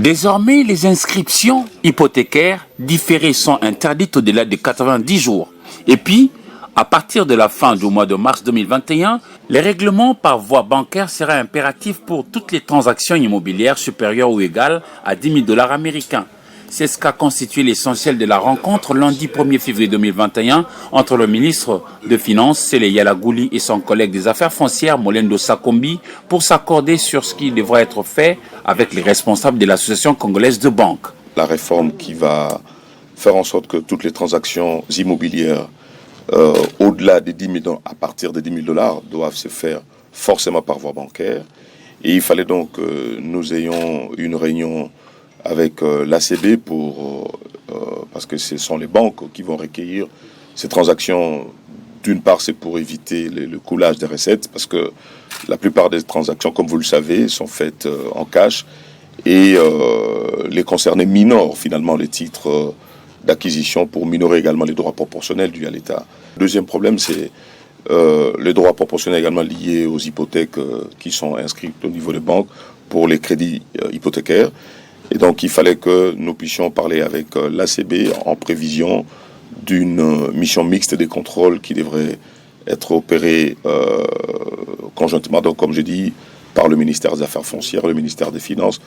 Désormais, les inscriptions hypothécaires différées sont interdites au-delà de 90 jours. Et puis, à partir de la fin du mois de mars 2021, les règlements par voie bancaire seraient impératifs pour toutes les transactions immobilières supérieures ou égales à 10 000 $ américains. C'est ce qu'a constitué l'essentiel de la rencontre lundi 1er février 2021 entre le ministre de Finances, Sele Yalagouli, et son collègue des Affaires foncières, Molendo Sakombi, pour s'accorder sur ce qui devra être fait avec les responsables de l'Association congolaise de banques. La réforme qui va faire en sorte que toutes les transactions immobilières au-delà des 10 000 $, à partir de 10 000 $, doivent se faire forcément par voie bancaire. Et il fallait donc que nous ayons une réunion avec l'ACB parce que ce sont les banques qui vont recueillir ces transactions. D'une part, c'est pour éviter le coulage des recettes, parce que la plupart des transactions, comme vous le savez, sont faites en cash, et les concernés minorent finalement les titres d'acquisition pour minorer également les droits proportionnels dus à l'État. Deuxième problème, c'est les droits proportionnels également liés aux hypothèques qui sont inscrites au niveau des banques pour les crédits hypothécaires. Et donc, il fallait que nous puissions parler avec l'ACB en prévision d'une mission mixte des contrôles qui devrait être opérée conjointement, donc comme je dis, par le ministère des Affaires foncières, le ministère des Finances,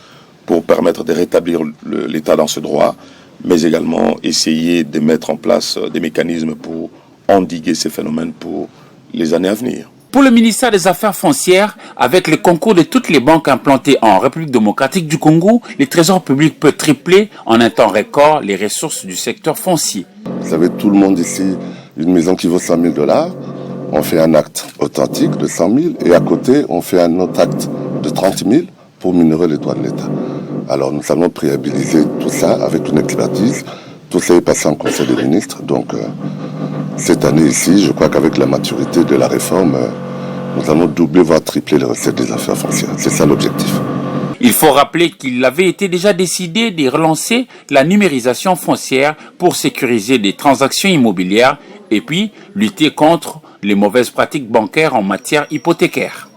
pour permettre de rétablir l'État dans ce droit, mais également essayer de mettre en place des mécanismes pour endiguer ces phénomènes pour les années à venir. Pour le ministère des Affaires foncières, avec le concours de toutes les banques implantées en République démocratique du Congo, le Trésor public peut tripler en un temps record les ressources du secteur foncier. Vous savez, tout le monde ici, une maison qui vaut 100 000 $, on fait un acte authentique de 100 000 et à côté, on fait un autre acte de 30 000 pour minorer les droits de l'État. Alors nous allons préhabiliser tout ça avec une expertise. Tout ça est passé en Conseil des ministres. Donc cette année ici, je crois qu'avec la maturité de la réforme, nous allons doubler, voire tripler les recettes des affaires foncières. C'est ça l'objectif. Il faut rappeler qu'il avait été déjà décidé de relancer la numérisation foncière pour sécuriser des transactions immobilières et puis lutter contre les mauvaises pratiques bancaires en matière hypothécaire.